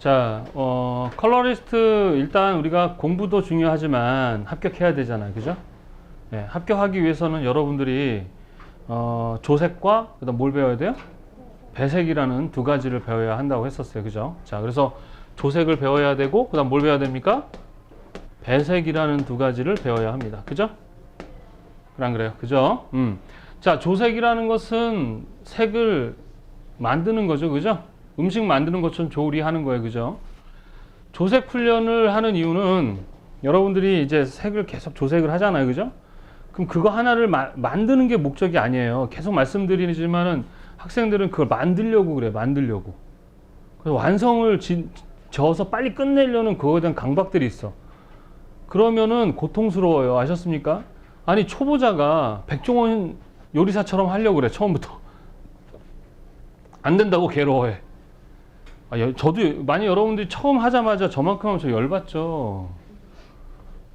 자, 컬러리스트 일단 우리가 공부도 중요하지만 합격해야 되잖아요. 그죠? 네, 합격하기 위해서는 여러분들이 조색과 그다음 뭘 배워야 돼요? 배색이라는 두 가지를 배워야 한다고 했었어요. 그죠? 자, 그래서 조색을 배워야 되고 그다음 뭘 배워야 됩니까? 배색이라는 두 가지를 배워야 합니다. 그죠? 안 그래요? 그죠? 자, 조색이라는 것은 색을 만드는 거죠. 그죠? 음식 만드는 것처럼 조리하는 거예요. 그죠? 조색 훈련을 하는 이유는 여러분들이 이제 색을 계속 조색을 하잖아요. 그죠? 그럼 그거 하나를 만드는 게 목적이 아니에요. 계속 말씀드리지만은 학생들은 그걸 만들려고 그래요. 만들려고. 그래서 완성을 저어서 빨리 끝내려는 그거에 대한 강박들이 있어. 그러면은 고통스러워요. 아셨습니까? 아니, 초보자가 백종원 요리사처럼 하려고 그래. 처음부터. 안 된다고 괴로워해. 저도 만약 여러분들이 처음 하자마자 저만큼 하면 저 열받죠.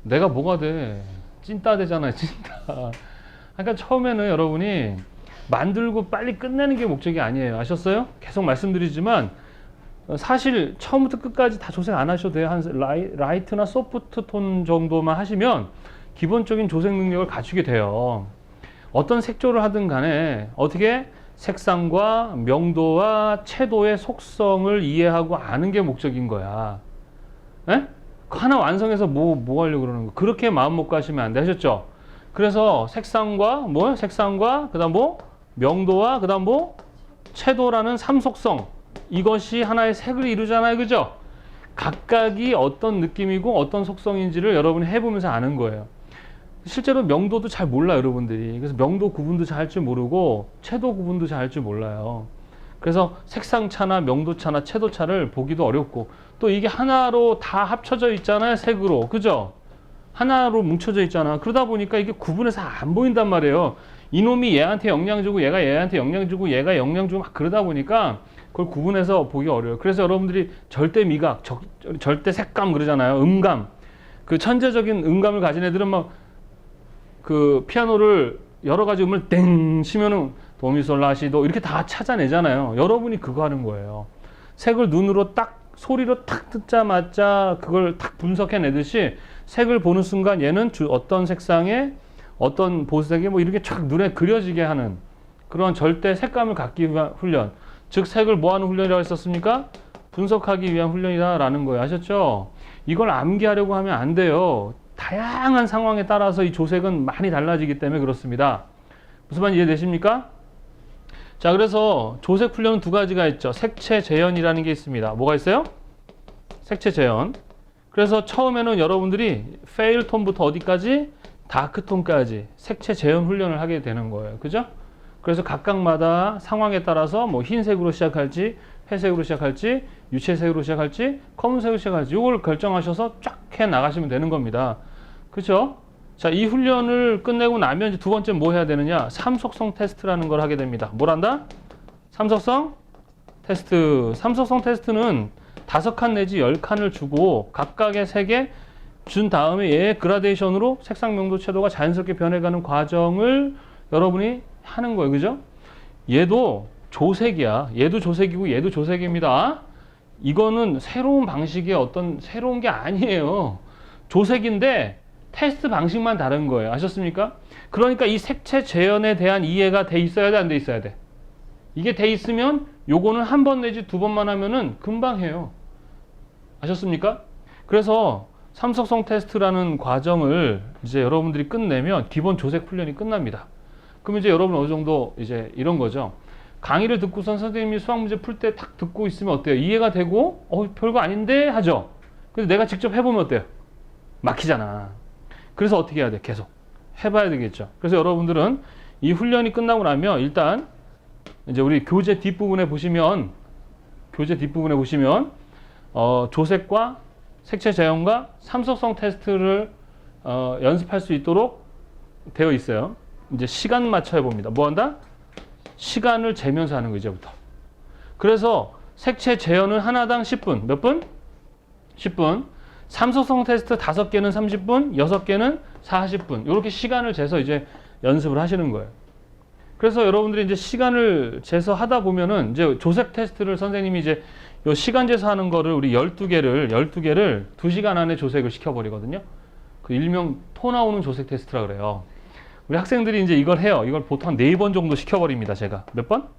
내가 뭐가 돼? 찐따 되잖아요. 찐따. 그러니까 처음에는 여러분이 만들고 빨리 끝내는 게 목적이 아니에요. 아셨어요? 계속 말씀드리지만 사실 처음부터 끝까지 다 조색 안 하셔도 돼요. 한 라이트나 소프트 톤 정도만 하시면 기본적인 조색 능력을 갖추게 돼요. 어떤 색조를 하든 간에 어떻게 색상과 명도와 채도의 속성을 이해하고 아는 게 목적인 거야. 에? 하나 완성해서 뭐 하려고 그러는 거. 그렇게 마음 먹고 하시면 안 돼. 하셨죠? 그래서 색상과 색상과 그다음 명도와 그다음 채도라는 삼속성. 이것이 하나의 색을 이루잖아요. 그죠? 각각이 어떤 느낌이고 어떤 속성인지를 여러분이 해보면서 아는 거예요. 실제로 명도도 잘 몰라요, 여러분들이. 그래서 명도 구분도 잘 할 줄 모르고 채도 구분도 잘 할 줄 몰라요. 그래서 색상차나 명도차나 채도차를 보기도 어렵고 또 이게 하나로 다 합쳐져 있잖아요, 색으로. 그죠? 하나로 뭉쳐져 있잖아. 그러다 보니까 이게 구분해서 안 보인단 말이에요. 이놈이 얘한테 영향 주고 얘가 얘한테 영향 주고 얘가 영향 주고 막 그러다 보니까 그걸 구분해서 보기 어려워요. 그래서 여러분들이 절대 미각, 절대 색감 그러잖아요. 음감. 그 천재적인 음감을 가진 애들은 막 그 피아노를 여러 가지 음을 땡 치면은 도미솔라시도 이렇게 다 찾아내잖아요. 여러분이 그거 하는 거예요. 색을 눈으로 딱 소리로 탁 듣자마자 그걸 탁 분석해내듯이 색을 보는 순간 얘는 어떤 색상에 어떤 보색에 뭐 이렇게 쫙 눈에 그려지게 하는 그런 절대 색감을 갖기 위한 훈련. 즉 색을 뭐 하는 훈련이라고 했었습니까? 분석하기 위한 훈련이다라는 거예요. 아셨죠? 이걸 암기하려고 하면 안 돼요. 다양한 상황에 따라서 이 조색은 많이 달라지기 때문에 그렇습니다. 무슨 말인지 이해되십니까? 자, 그래서 조색 훈련은 두 가지가 있죠. 색채 재현이라는 게 있습니다. 뭐가 있어요? 색채 재현. 그래서 처음에는 여러분들이 페일 톤부터 어디까지? 다크 톤까지 색채 재현 훈련을 하게 되는 거예요. 그죠? 그래서 각각마다 상황에 따라서 뭐 흰색으로 시작할지 회색으로 시작할지 유채색으로 시작할지 검은색으로 시작할지 이걸 결정하셔서 쫙 해 나가시면 되는 겁니다. 그렇죠? 자, 이 훈련을 끝내고 나면 이제 두 번째 뭐 해야 되느냐? 삼속성 테스트라는 걸 하게 됩니다. 뭘 한다? 삼속성 테스트. 삼속성 테스트는 5칸 내지 10칸을 주고 각각의 색에 준 다음에 얘의 그라데이션으로 색상 명도 채도가 자연스럽게 변해가는 과정을 여러분이 하는 거예요. 그죠? 얘도 조색이야. 얘도 조색이고 얘도 조색입니다. 이거는 새로운 방식의 어떤 새로운 게 아니에요. 조색인데 테스트 방식만 다른 거예요. 아셨습니까? 그러니까 이 색채 재현에 대한 이해가 돼 있어야 돼, 안 돼 있어야 돼? 이게 돼 있으면 요거는 한 번 내지 두 번만 하면은 금방 해요. 아셨습니까? 그래서 삼속성 테스트라는 과정을 이제 여러분들이 끝내면 기본 조색 훈련이 끝납니다. 그럼 이제 여러분 어느 정도 이제 이런 거죠. 강의를 듣고선 선생님이 수학 문제 풀 때 탁 듣고 있으면 어때요? 이해가 되고 별거 아닌데 하죠. 근데 내가 직접 해보면 어때요? 막히잖아. 그래서 어떻게 해야 돼? 계속 해봐야 되겠죠. 그래서 여러분들은 이 훈련이 끝나고 나면 일단 이제 우리 교재 뒷부분에 보시면 조색과 색채 재현과 삼속성 테스트를 연습할 수 있도록 되어 있어요. 이제 시간 맞춰 해봅니다. 뭐 한다? 시간을 재면서 하는 거 이제부터. 그래서 색채 재현은 하나당 10분. 몇 분? 10분. 삼속성 테스트 5개는 30분, 6개는 40분. 이렇게 시간을 재서 이제 연습을 하시는 거예요. 그래서 여러분들이 이제 시간을 재서 하다 보면은 이제 조색 테스트를 선생님이 이제 요 시간제사 하는 거를 우리 12개를 2시간 안에 조색을 시켜버리거든요. 그 일명 토 나오는 조색 테스트라 그래요. 우리 학생들이 이제 이걸 해요. 이걸 보통 한 4번 정도 시켜버립니다. 제가. 몇 번?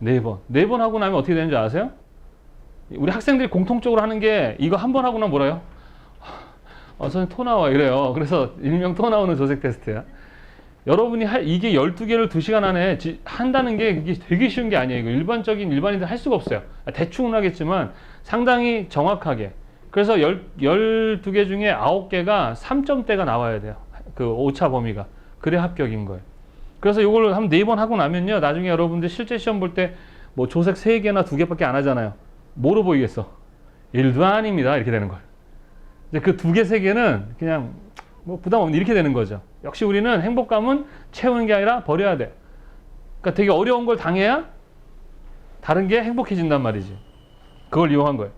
4번. 4번 하고 나면 어떻게 되는지 아세요? 우리 학생들이 공통적으로 하는 게 이거 한 번 하고 나면 뭐래요? 선생님 토 나와 이래요. 그래서 일명 토 나오는 조색 테스트야. 여러분이 이게 12개를 2시간 안에 한다는 게 이게 되게 쉬운 게 아니에요. 이거 일반인들 할 수가 없어요. 대충은 하겠지만 상당히 정확하게. 그래서 12개 중에 9개가 3점대가 나와야 돼요. 그 오차 범위가. 그래 합격인 거예요. 그래서 이걸 한 4번 하고 나면요. 나중에 여러분들 실제 시험 볼 때 뭐 조색 3개나 2개밖에 안 하잖아요. 뭐로 보이겠어? 1도 아닙니다. 이렇게 되는 거예요. 이제 그 2개, 3개는 그냥 뭐 부담 없는 이렇게 되는 거죠. 역시 우리는 행복감은 채우는 게 아니라 버려야 돼. 그러니까 되게 어려운 걸 당해야 다른 게 행복해진단 말이지. 그걸 이용한 거예요.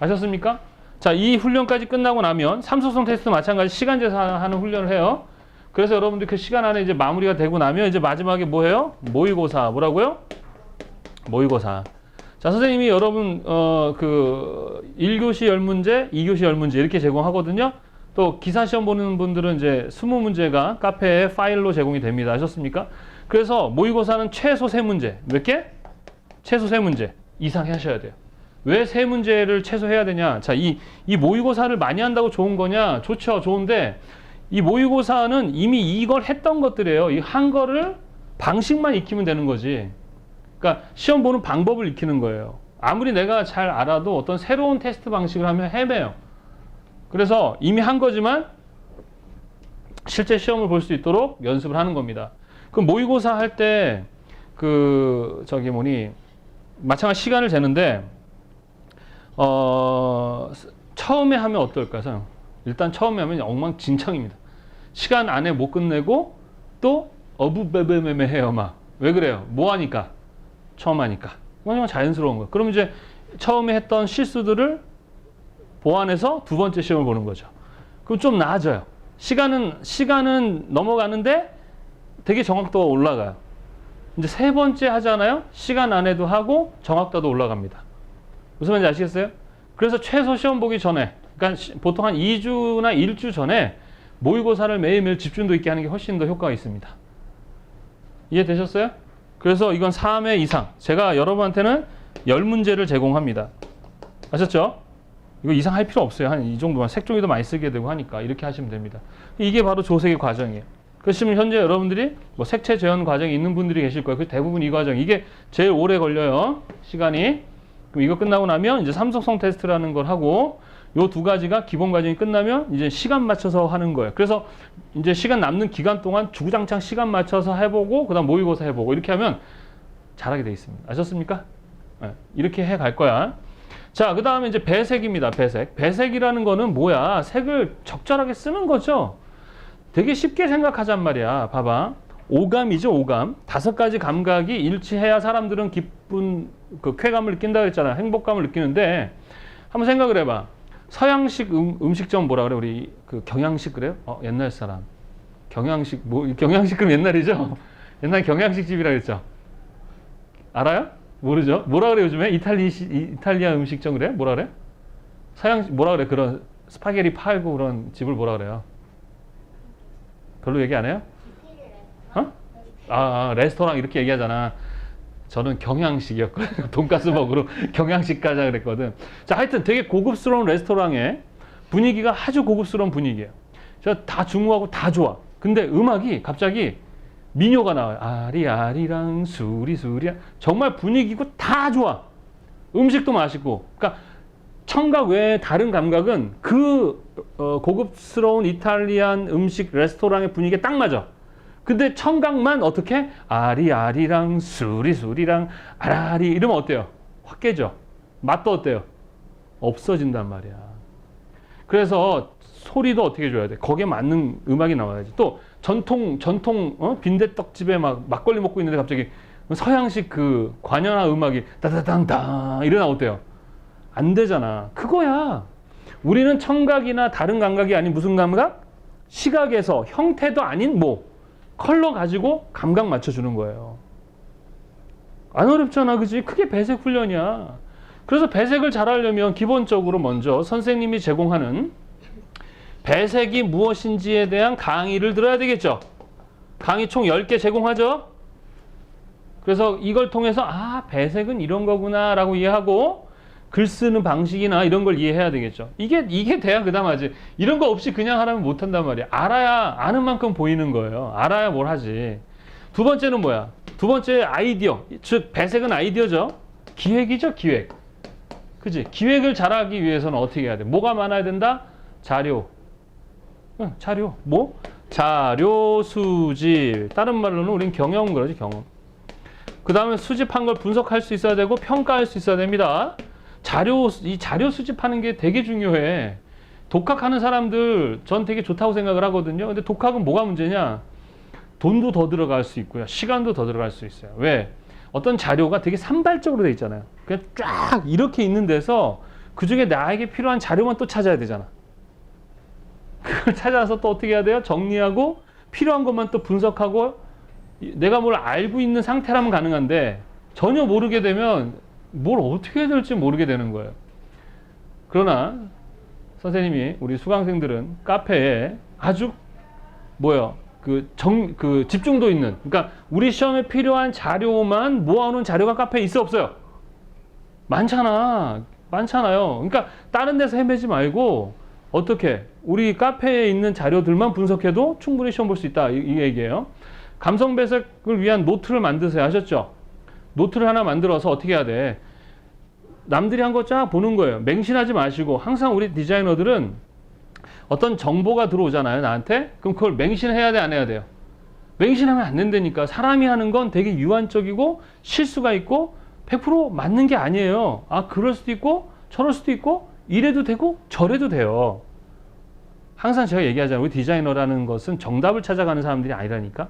아셨습니까? 자, 이 훈련까지 끝나고 나면 삼속성 테스트 마찬가지 시간제사하는 훈련을 해요. 그래서 여러분들 그 시간 안에 이제 마무리가 되고 나면 이제 마지막에 뭐 해요? 모의고사. 뭐라고요? 모의고사. 자, 선생님이 여러분 그 1교시 10문제, 2교시 10문제 이렇게 제공하거든요. 또 기사 시험 보는 분들은 이제 20문제가 카페에 파일로 제공이 됩니다. 아셨습니까? 그래서 모의고사는 최소 3문제. 몇 개? 최소 3문제 이상 하셔야 돼요. 왜 3문제를 최소 해야 되냐? 자, 이 모의고사를 많이 한다고 좋은 거냐? 좋죠. 좋은데 이 모의고사는 이미 이걸 했던 것들이에요. 이 한 거를 방식만 익히면 되는 거지. 그러니까 시험 보는 방법을 익히는 거예요. 아무리 내가 잘 알아도 어떤 새로운 테스트 방식을 하면 헤매요. 그래서 이미 한 거지만 실제 시험을 볼 수 있도록 연습을 하는 겁니다. 그럼 모의고사 할 때 마찬가지 시간을 재는데 처음에 하면 어떨까요? 일단 처음에 하면 엉망진창입니다. 시간 안에 못 끝내고 또 어부베베메메 해요. 막. 왜 그래요? 뭐 하니까? 처음 하니까. 그냥 자연스러운 거예요. 그럼 이제 처음에 했던 실수들을 보완해서 두 번째 시험을 보는 거죠. 그럼 좀 나아져요. 시간은 넘어가는데 되게 정확도가 올라가요. 이제 3번째 하잖아요. 시간 안에도 하고 정확도도 올라갑니다. 무슨 말인지 아시겠어요? 그래서 최소 시험 보기 전에, 그러니까 보통 한 2주나 1주 전에 모의고사를 매일매일 집중도 있게 하는 게 훨씬 더 효과가 있습니다. 이해되셨어요? 그래서 이건 3회 이상. 제가 여러분한테는 10문제를 제공합니다. 아셨죠? 이거 이상 할 필요 없어요. 한 이 정도만. 색종이도 많이 쓰게 되고 하니까 이렇게 하시면 됩니다. 이게 바로 조색의 과정이에요. 그래서 현재 여러분들이 뭐 색채 재현 과정이 있는 분들이 계실 거예요. 그 대부분 이 과정. 이게 제일 오래 걸려요. 시간이. 그럼 이거 끝나고 나면 이제 삼속성 테스트라는 걸 하고 요 2가지가 기본 과정이 끝나면 이제 시간 맞춰서 하는 거예요. 그래서 이제 시간 남는 기간 동안 주구장창 시간 맞춰서 해보고 그다음 모의고사 해보고 이렇게 하면 잘하게 돼 있습니다. 아셨습니까? 네, 이렇게 해 갈 거야. 자, 그 다음에 이제 배색입니다. 배색. 배색이라는 거는 뭐야? 색을 적절하게 쓰는 거죠. 되게 쉽게 생각하잔 말이야. 봐봐. 오감이죠, 오감. 5가지 감각이 일치해야 사람들은 기쁜 그 쾌감을 느낀다 그랬잖아. 행복감을 느끼는데 한번 생각을 해봐. 서양식 음식점 뭐라 그래? 우리 그 경양식 그래요? 옛날 사람. 경양식 경양식 그럼 옛날이죠? 옛날 경양식 집이라 그랬죠. 알아요? 모르죠? 뭐라 그래 요즘에? 이탈리아 음식점 그래? 뭐라 그래? 서양식 뭐라 그래? 그런 스파게티 팔고 그런 집을 뭐라 그래요? 별로 얘기 안 해요? 레스토랑 이렇게 얘기하잖아. 저는 경양식이었거든요. 돈가스 먹으러 경양식 가자 그랬거든. 자, 하여튼 되게 고급스러운 레스토랑의 분위기가 아주 고급스러운 분위기예요. 다 중후하고 다 좋아. 근데 음악이 갑자기 민요가 나와요. 아리아리랑 수리수리야. 정말 분위기고 다 좋아. 음식도 맛있고. 그러니까 청각 외에 다른 감각은 그 고급스러운 이탈리안 음식 레스토랑의 분위기에 딱 맞아. 근데 청각만 어떻게? 아리아리랑 수리수리랑 아라리 이러면 어때요? 확 깨져. 맛도 어때요? 없어진단 말이야. 그래서 소리도 어떻게 줘야 돼? 거기에 맞는 음악이 나와야지. 또 전통 빈대떡집에 막걸리 먹고 있는데 갑자기 서양식 그 관현아 음악이 따다당당 이러나 어때요? 안 되잖아. 그거야. 우리는 청각이나 다른 감각이 아닌 무슨 감각? 시각에서 형태도 아닌 컬러 가지고 감각 맞춰주는 거예요. 안 어렵잖아, 그지? 그게 배색 훈련이야. 그래서 배색을 잘하려면 기본적으로 먼저 선생님이 제공하는 배색이 무엇인지에 대한 강의를 들어야 되겠죠. 강의 총 10개 제공하죠. 그래서 이걸 통해서 아, 배색은 이런 거구나 라고 이해하고 글 쓰는 방식이나 이런 걸 이해해야 되겠죠. 이게 돼야 그다음하지. 이런 거 없이 그냥 하라면 못 한단 말이야. 알아야 아는 만큼 보이는 거예요. 알아야 뭘 하지. 두 번째는 뭐야? 두 번째 아이디어. 즉 배색은 아이디어죠. 기획이죠, 기획. 그지? 기획을 잘하기 위해서는 어떻게 해야 돼? 뭐가 많아야 된다? 자료. 자료. 뭐? 자료 수집. 다른 말로는 우린 경험 그러지, 경험. 그 다음에 수집한 걸 분석할 수 있어야 되고 평가할 수 있어야 됩니다. 이 자료 수집하는 게 되게 중요해. 독학하는 사람들 전 되게 좋다고 생각을 하거든요. 근데 독학은 뭐가 문제냐? 돈도 더 들어갈 수 있고요. 시간도 더 들어갈 수 있어요. 왜? 어떤 자료가 되게 산발적으로 돼 있잖아요. 그냥 쫙 이렇게 있는 데서 그중에 나에게 필요한 자료만 또 찾아야 되잖아. 그걸 찾아서 또 어떻게 해야 돼요? 정리하고 필요한 것만 또 분석하고 내가 뭘 알고 있는 상태라면 가능한데 전혀 모르게 되면 뭘 어떻게 해야 될지 모르게 되는 거예요. 그러나 선생님이 우리 수강생들은 카페에 아주 그 집중도 있는, 그러니까 우리 시험에 필요한 자료만 모아놓은 자료가 카페에 있어 없어요? 많잖아요. 그러니까 다른 데서 헤매지 말고 어떻게 우리 카페에 있는 자료들만 분석해도 충분히 시험 볼 수 있다 이 얘기예요. 감성 배색을 위한 노트를 만드세요. 하셨죠? 노트를 하나 만들어서 어떻게 해야 돼? 남들이 한 거 쫙 보는 거예요. 맹신하지 마시고 항상 우리 디자이너들은 어떤 정보가 들어오잖아요, 나한테. 그럼 그걸 맹신해야 돼, 안 해야 돼요? 맹신하면 안 된다니까. 사람이 하는 건 되게 유한적이고 실수가 있고 100% 맞는 게 아니에요. 아, 그럴 수도 있고 저럴 수도 있고 이래도 되고 저래도 돼요. 항상 제가 얘기하잖아요. 우리 디자이너라는 것은 정답을 찾아가는 사람들이 아니라니까.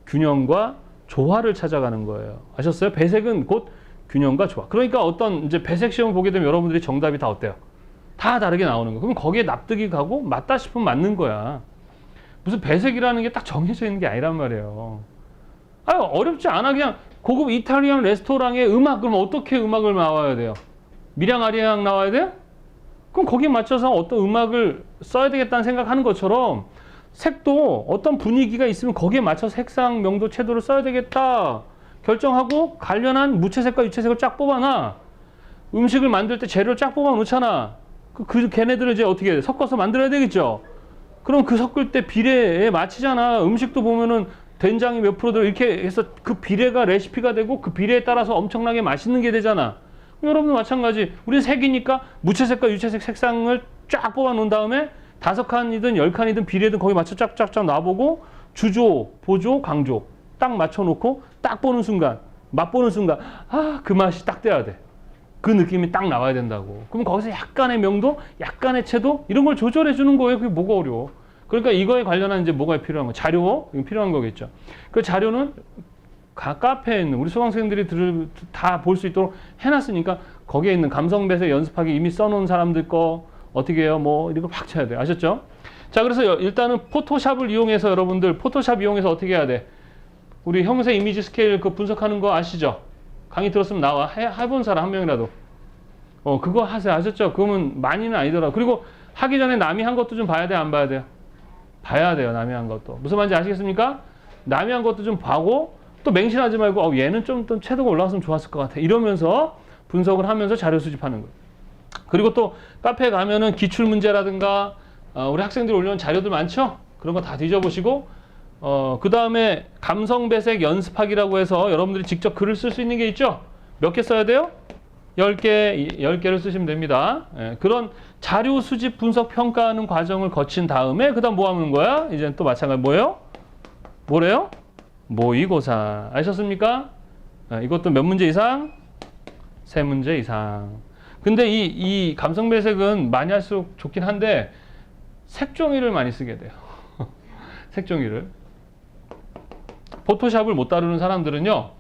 균형과 조화를 찾아가는 거예요. 아셨어요? 배색은 곧 균형과 조화. 그러니까 어떤 이제 배색 시험을 보게 되면 여러분들이 정답이 다 어때요? 다 다르게 나오는 거예요. 그럼 거기에 납득이 가고 맞다 싶으면 맞는 거야. 무슨 배색이라는 게 딱 정해져 있는 게 아니란 말이에요. 아, 어렵지 않아. 그냥 고급 이탈리안 레스토랑의 음악, 그럼 어떻게 음악을 나와야 돼요? 미량 아리랑 나와야 돼요? 그럼 거기에 맞춰서 어떤 음악을 써야 되겠다는 생각하는 것처럼 색도 어떤 분위기가 있으면 거기에 맞춰서 색상, 명도, 채도를 써야 되겠다 결정하고 관련한 무채색과 유채색을 쫙 뽑아놔. 음식을 만들 때 재료를 쫙 뽑아 놓잖아. 걔네들을 이제 어떻게 해? 섞어서 만들어야 되겠죠. 그럼 그 섞을 때 비례에 맞추잖아. 음식도 보면은 된장이 몇 프로 들어 이렇게 해서 그 비례가 레시피가 되고 그 비례에 따라서 엄청나게 맛있는 게 되잖아. 여러분도 마찬가지. 우리는 색이니까 무채색과 유채색 색상을 쫙 뽑아 놓은 다음에 5칸이든 10칸이든 비례든 거기 맞춰 쫙쫙쫙 놔보고 주조, 보조, 강조 딱 맞춰놓고 딱 보는 순간, 맛보는 순간 아, 그 맛이 딱 돼야 돼. 그 느낌이 딱 나와야 된다고. 그럼 거기서 약간의 명도, 약간의 채도 이런 걸 조절해 주는 거예요. 그게 뭐가 어려워. 그러니까 이거에 관련한 이제 뭐가 필요한 거, 자료 필요한 거겠죠. 그 자료는 각 카페에 있는 우리 수강생들이 다 볼 수 있도록 해놨으니까 거기에 있는 감성 배색 연습하기 이미 써놓은 사람들 거 어떻게 해요? 뭐 이런 거 팍 쳐야 돼요. 아셨죠? 자, 그래서 일단은 포토샵을 이용해서 여러분들 포토샵 이용해서 어떻게 해야 돼? 우리 형세 이미지 스케일 그 분석하는 거 아시죠? 강의 들었으면 나와. 해본 사람 한 명이라도. 그거 하세요. 아셨죠? 그러면 많이는 아니더라고. 그리고 하기 전에 남이 한 것도 좀 봐야 돼, 안 봐야 돼요? 봐야 돼요, 남이 한 것도. 무슨 말인지 아시겠습니까? 남이 한 것도 좀 봐고 또 맹신하지 말고 얘는 좀 채도가 올라갔으면 좋았을 것 같아. 이러면서 분석을 하면서 자료 수집하는 거예요. 그리고 또 카페에 가면은 기출 문제라든가 우리 학생들이 올려놓은 자료들 많죠? 그런 거 다 뒤져보시고 그 다음에 감성 배색 연습하기라고 해서 여러분들이 직접 글을 쓸 수 있는 게 있죠? 몇 개 써야 돼요? 10개를 쓰시면 됩니다. 그런 자료 수집 분석 평가하는 과정을 거친 다음에 그 다음 뭐 하는 거야? 이제 또 마찬가지 뭐예요? 뭐래요? 모의고사. 아셨습니까? 이것도 몇 문제 이상? 3문제 이상. 근데 이 감성 배색은 많이 할수록 좋긴 한데 색종이를 많이 쓰게 돼요. 색종이를. 포토샵을 못 다루는 사람들은요,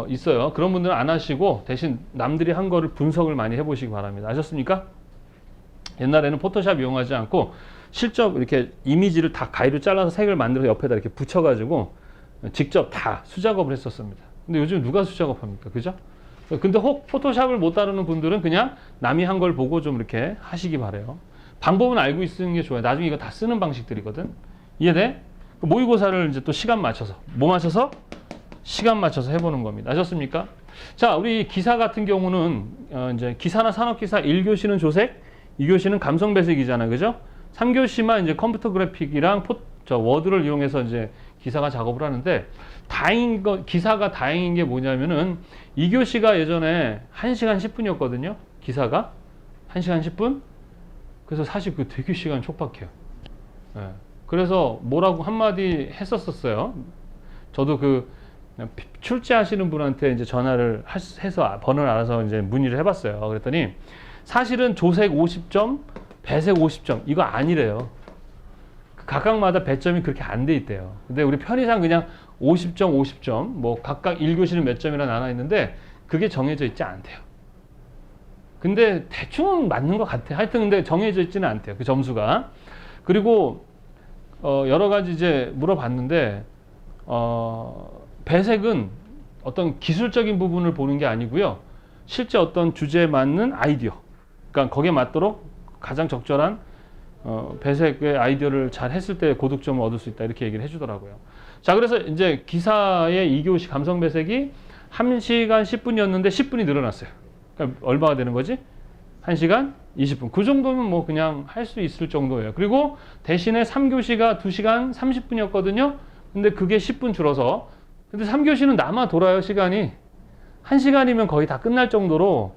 있어요. 그런 분들은 안 하시고 대신 남들이 한 거를 분석을 많이 해보시기 바랍니다. 아셨습니까? 옛날에는 포토샵 이용하지 않고 실적 이렇게 이미지를 다 가위로 잘라서 색을 만들어서 옆에다 이렇게 붙여가지고 직접 다 수작업을 했었습니다. 근데 요즘 누가 수작업 합니까? 그죠? 근데 혹 포토샵을 못 다루는 분들은 그냥 남이 한 걸 보고 좀 이렇게 하시기 바래요. 방법은 알고 있는 게 좋아요. 나중에 이거 다 쓰는 방식들이거든. 이해돼? 모의고사를 이제 또 시간 맞춰서 뭐 맞춰서? 시간 맞춰서 해보는 겁니다. 아셨습니까? 자, 우리 기사 같은 경우는 이제 기사나 산업기사 1교시는 조색, 2교시는 감성 배색이잖아요. 그죠? 3교시만 이제 컴퓨터 그래픽이랑 워드를 이용해서 이제 기사가 작업을 하는데 기사가 다행인 게 뭐냐면은 2교시가 예전에 1시간 10분이었거든요. 기사가 1시간 10분? 그래서 사실 그 되게 시간 촉박해요. 예. 그래서 뭐라고 한마디 했었어요. 저도 그 출제하시는 분한테 이제 전화를 해서 번호를 알아서 이제 문의를 해봤어요. 그랬더니 사실은 조색 50점, 배색 50점 이거 아니래요. 각각마다 배점이 그렇게 안 돼 있대요. 근데 우리 편의상 그냥 50점, 50점 뭐 각각 1교시는 몇 점이라 나눠 있는데 그게 정해져 있지 않대요. 근데 대충은 맞는 것 같아요. 하여튼 근데 정해져 있지는 않대요. 그 점수가. 그리고 여러 가지 이제 물어봤는데 배색은 어떤 기술적인 부분을 보는 게 아니고요. 실제 어떤 주제에 맞는 아이디어. 그러니까 거기에 맞도록 가장 적절한 배색의 아이디어를 잘 했을 때 고득점을 얻을 수 있다. 이렇게 얘기를 해주더라고요. 자, 그래서 이제 기사의 2교시 감성 배색이 1시간 10분이었는데 10분이 늘어났어요. 그러니까 얼마가 되는 거지? 1시간 20분. 그 정도면 뭐 그냥 할 수 있을 정도예요. 그리고 대신에 3교시가 2시간 30분이었거든요. 근데 그게 10분 줄어서 근데 3교시는 남아 돌아요, 시간이. 1시간이면 거의 다 끝날 정도로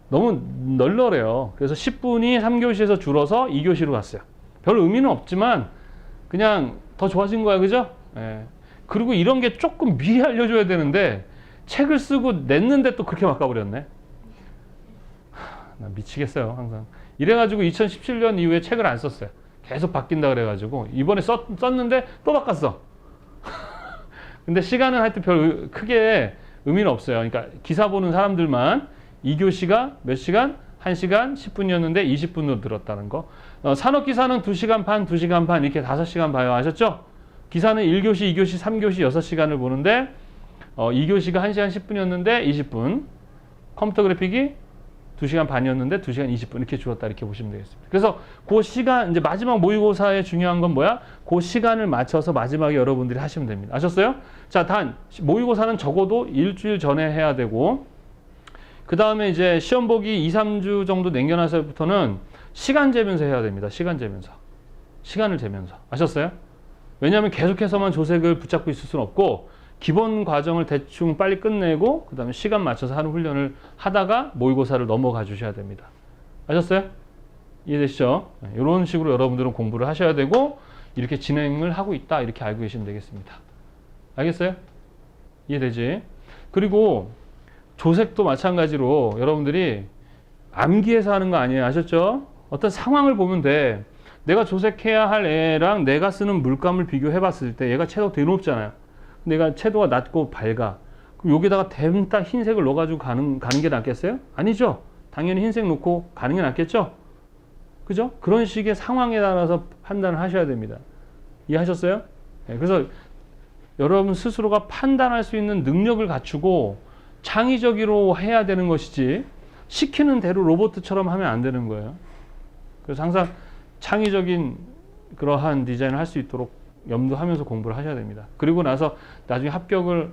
너무 널널해요. 그래서 10분이 3교시에서 줄어서 2교시로 갔어요. 별 의미는 없지만 그냥 더 좋아진 거야, 그죠? 예. 그리고 이런 게 조금 미리 알려줘야 되는데 책을 쓰고 냈는데 또 그렇게 바꿔버렸네. 나 미치겠어요, 항상. 이래가지고 2017년 이후에 책을 안 썼어요. 계속 바뀐다 그래가지고 이번에 썼는데 또 바꿨어. 근데 시간은 하여튼 별 크게 의미는 없어요. 그러니까 기사 보는 사람들만 2교시가 몇 시간? 1시간 10분이었는데 20분으로 늘었다는 거. 산업기사는 2시간 반, 2시간 반 이렇게 5시간 봐요. 아셨죠? 기사는 1교시, 2교시, 3교시 6시간을 보는데 2교시가 1시간 10분이었는데 20분. 컴퓨터 그래픽이 2시간 반이었는데 2시간 20분 이렇게 줄었다 이렇게 보시면 되겠습니다. 그래서 그 시간 이제 마지막 모의고사의 중요한 건 뭐야? 그 시간을 맞춰서 마지막에 여러분들이 하시면 됩니다. 아셨어요? 자, 단 모의고사는 적어도 일주일 전에 해야 되고 그 다음에 이제 시험 보기 2, 3주 정도 남겨놔서부터는 시간 재면서 해야 됩니다. 시간 재면서. 시간을 재면서. 아셨어요? 왜냐하면 계속해서만 조색을 붙잡고 있을 수는 없고 기본 과정을 대충 빨리 끝내고 그 다음에 시간 맞춰서 하는 훈련을 하다가 모의고사를 넘어가 주셔야 됩니다. 아셨어요? 이해되시죠? 이런 식으로 여러분들은 공부를 하셔야 되고 이렇게 진행을 하고 있다 이렇게 알고 계시면 되겠습니다. 알겠어요? 이해되지? 그리고 조색도 마찬가지로 여러분들이 암기해서 하는 거 아니에요. 아셨죠? 어떤 상황을 보면 돼. 내가 조색해야 할 애랑 내가 쓰는 물감을 비교해 봤을 때 얘가 채도가 되게 높잖아요. 내가 채도가 낮고 밝아. 그럼 여기다가 댐딱 흰색을 넣어가지고 가는 게 낫겠어요? 아니죠. 당연히 흰색 놓고 가는 게 낫겠죠? 그죠? 그런 식의 상황에 따라서 판단을 하셔야 됩니다. 이해하셨어요? 네, 그래서 여러분 스스로가 판단할 수 있는 능력을 갖추고 창의적으로 해야 되는 것이지 시키는 대로 로봇처럼 하면 안 되는 거예요. 그래서 항상 창의적인 그러한 디자인을 할 수 있도록 염두하면서 공부를 하셔야 됩니다. 그리고 나서 나중에 합격을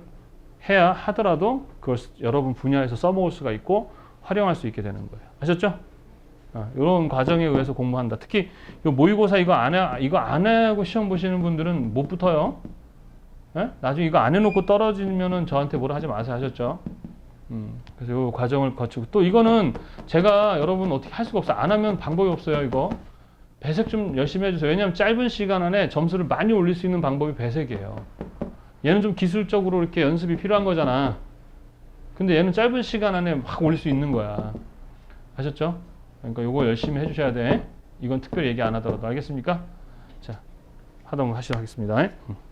해야 하더라도 그걸 여러분 분야에서 써먹을 수가 있고 활용할 수 있게 되는 거예요. 아셨죠? 이런 과정에 의해서 공부한다. 특히 모의고사 이거 안 하고 시험 보시는 분들은 못 붙어요. 예? 나중에 이거 안 해놓고 떨어지면은 저한테 뭐라 하지 마세요. 하셨죠? 그래서 이 과정을 거치고 또 이거는 제가 여러분 어떻게 할 수가 없어요. 안 하면 방법이 없어요. 이거 배색 좀 열심히 해주세요. 왜냐하면 짧은 시간 안에 점수를 많이 올릴 수 있는 방법이 배색이에요. 얘는 좀 기술적으로 이렇게 연습이 필요한 거잖아. 근데 얘는 짧은 시간 안에 막 올릴 수 있는 거야. 아셨죠? 그러니까 이거 열심히 해주셔야 돼. 이건 특별히 얘기 안 하더라도. 알겠습니까? 자, 하던 거 하시도록 하겠습니다.